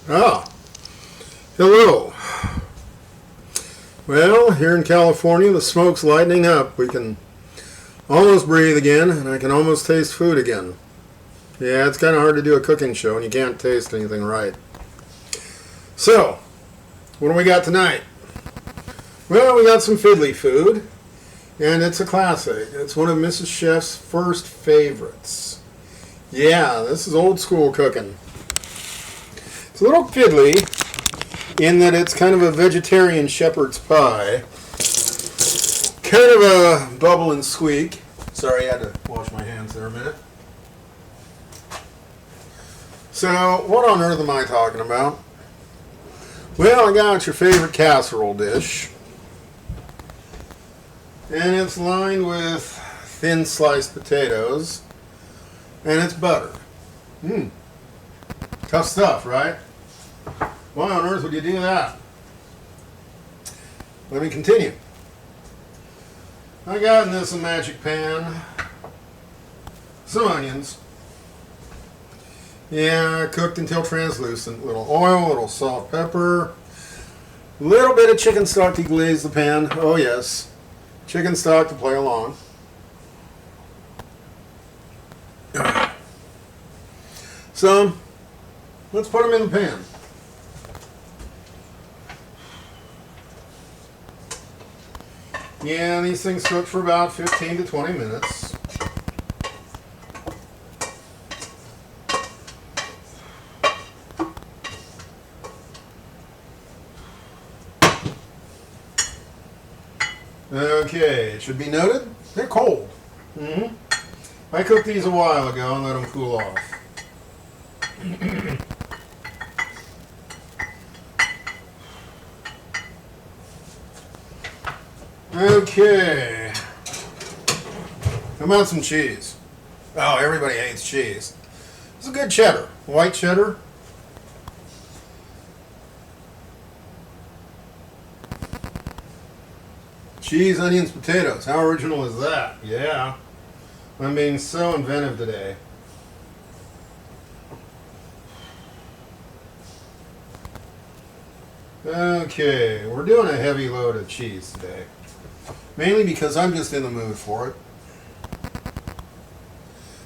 Ah, hello. Well, here in California, the smoke's lightening up. We can almost breathe again, and I can almost taste food again. Yeah, it's kind of hard to do a cooking show, and you can't taste anything right. So, what do we got tonight? Well, we got some fiddly food, and it's a classic. It's one of Mrs. Chef's first favorites. Yeah, this is old school cooking. It's a little fiddly in that it's kind of a vegetarian shepherd's pie. Kind of a bubble and squeak. Sorry, I had to wash my hands there a minute. So, what on earth am I talking about? Well, I got your favorite casserole dish. And it's lined with thin sliced potatoes. And it's butter. Tough stuff, right? Why on earth would you do that? Let me continue. I got in this a magic pan some onions. Yeah, cooked until translucent. A little oil, a little salt, pepper, a little bit of chicken stock to glaze the pan. Oh yes, chicken stock to play along. So, let's put them in the pan. Yeah, these things cook for about 15 to 20 minutes. Okay, it should be noted, they're cold. I cooked these a while ago and let them cool off. Okay. How about some cheese? Oh, everybody hates cheese. It's a good cheddar. White cheddar. Cheese, onions, potatoes. How original is that? Yeah. I'm being so inventive today. Okay, we're doing a heavy load of cheese today. Mainly because I'm just in the mood for it.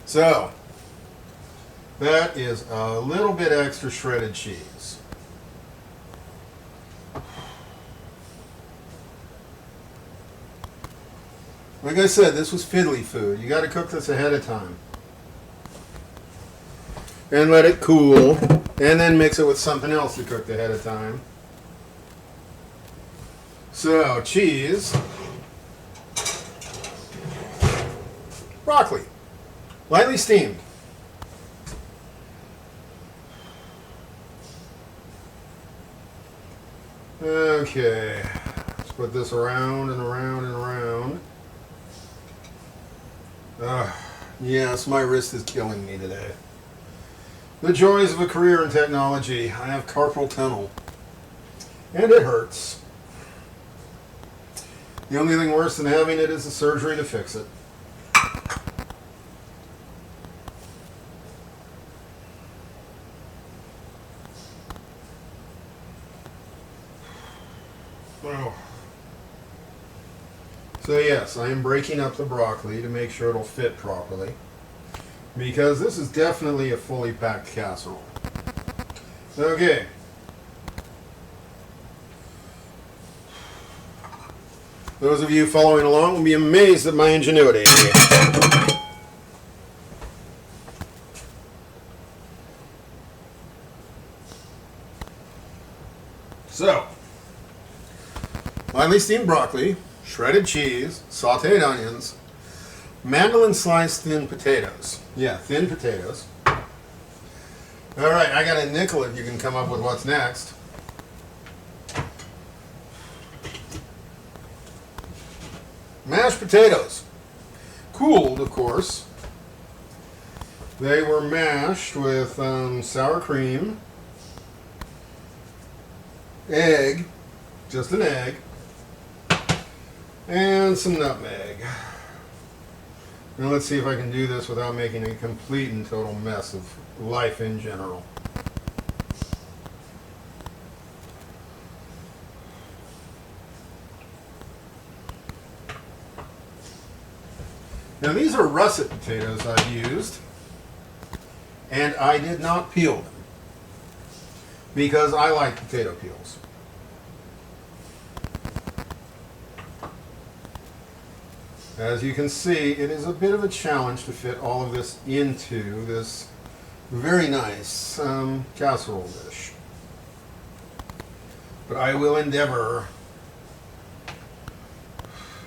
So, that is a little bit extra shredded cheese. Like I said, this was fiddly food. You got to cook this ahead of time. And let it cool. And then mix it with something else you cooked ahead of time. So, cheese. Broccoli. Lightly steamed. Okay. Let's put this around and around and around. Yes, my wrist is killing me today. The joys of a career in technology. I have carpal tunnel. And it hurts. The only thing worse than having it is the surgery to fix it. Oh. So yes, I am breaking up the broccoli to make sure it'll fit properly. Because this is definitely a fully packed casserole. Okay. Those of you following along will be amazed at my ingenuity. So, lightly steamed broccoli, shredded cheese, sauteed onions, mandolin sliced thin potatoes. Yeah, thin potatoes. Alright, I got a nickel if you can come up with what's next. Mashed potatoes. Cooled, of course. They were mashed with sour cream, egg, just an egg, and some nutmeg. Now let's see if I can do this without making a complete and total mess of life in general. Now these are russet potatoes I've used, and I did not peel them because I like potato peels. As you can see, it is a bit of a challenge to fit all of this into this very nice casserole dish. But I will endeavor,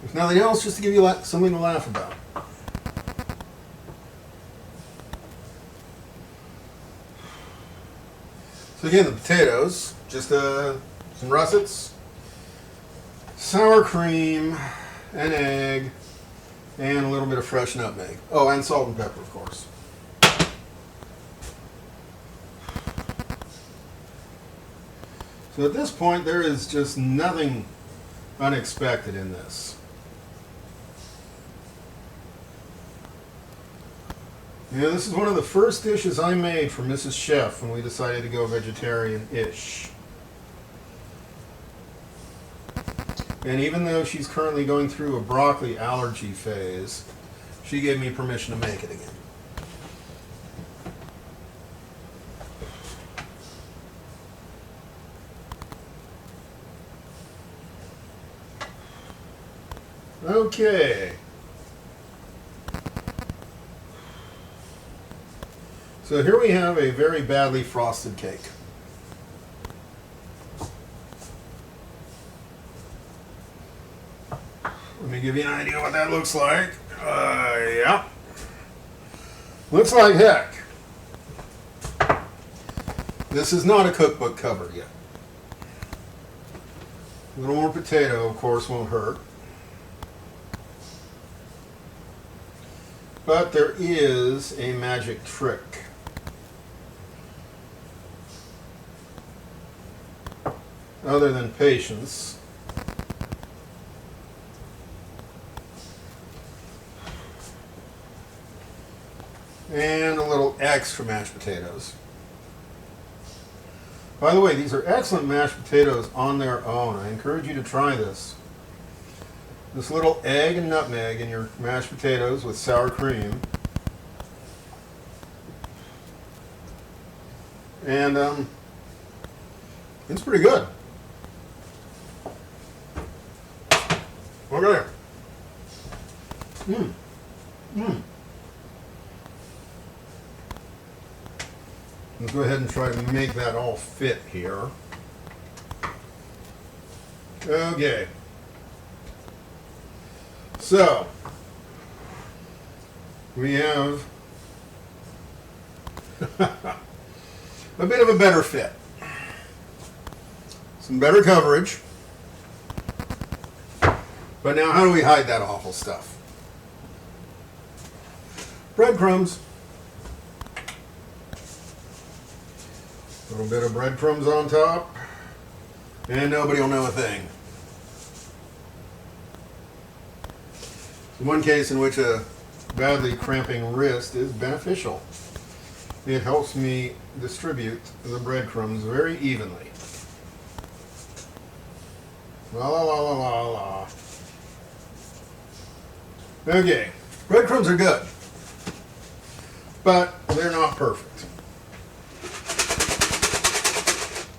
if nothing else, just to give you something to laugh about. So again, the potatoes, just some russets, sour cream, an egg, and a little bit of fresh nutmeg. Oh, and salt and pepper, of course. So at this point, there is just nothing unexpected in this. Yeah, this is one of the first dishes I made for Mrs. Chef when we decided to go vegetarian-ish. And even though she's currently going through a broccoli allergy phase, she gave me permission to make it again. Okay. So here we have a very badly frosted cake. Let me give you an idea what that looks like. Yeah. Looks like heck. This is not a cookbook cover yet. A little more potato, of course, won't hurt. But there is a magic trick. Other than patience. And a little extra mashed potatoes. By the way, these are excellent mashed potatoes on their own. I encourage you to try this. This little egg and nutmeg in your mashed potatoes with sour cream. And it's pretty good. Okay. Let's go ahead and try to make that all fit here. Okay. So, we have a bit of a better fit. Some better coverage. But now how do we hide that awful stuff? Breadcrumbs. A little bit of breadcrumbs on top. And nobody will know a thing. One case in which a badly cramping wrist is beneficial. It helps me distribute the breadcrumbs very evenly. La la la la la la. Okay, breadcrumbs are good, but they're not perfect.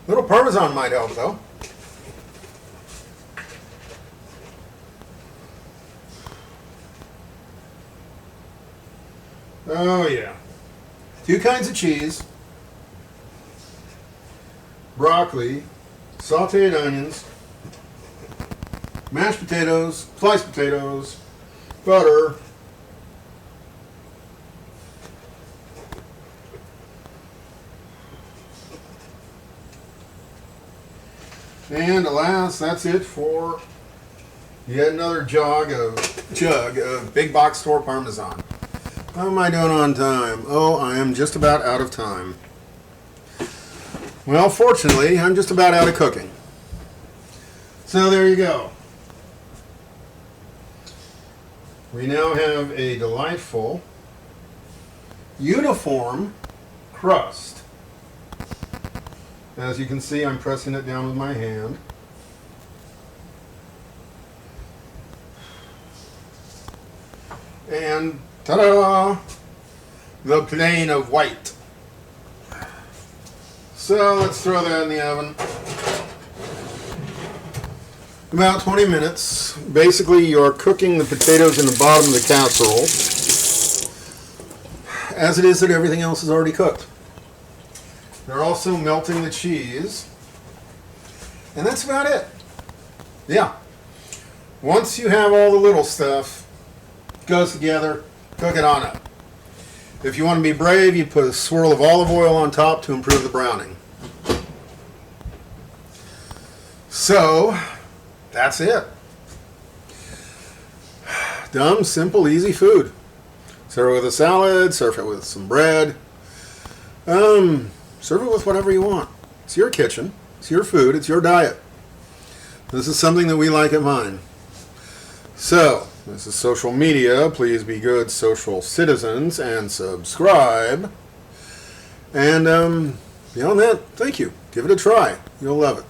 Little Parmesan might help though. Oh yeah. 2 kinds of cheese, broccoli, sauteed onions, mashed potatoes, sliced potatoes, butter, and alas, that's it for yet another jug of big box store Parmesan. How am I doing on time? Oh, I am just about out of time. Well, fortunately, I'm just about out of cooking. So there you go. We now have a delightful, uniform crust. As you can see, I'm pressing it down with my hand. And And ta-da! The plain of white. So let's throw that in the oven. About 20 minutes. Basically, you're cooking the potatoes in the bottom of the casserole, as it is that everything else is already cooked. They're also melting the cheese. And that's about it. Yeah. Once you have all the little stuff, goes together, cook it on up. If you want to be brave, you put a swirl of olive oil on top to improve the browning. So, that's it. Dumb, simple, easy food. Serve it with a salad, serve it with some bread. Serve it with whatever you want. It's your kitchen, it's your food, it's your diet. This is something that we like at mine. So, this is social media. Please be good social citizens and subscribe. And beyond that, thank you. Give it a try. You'll love it.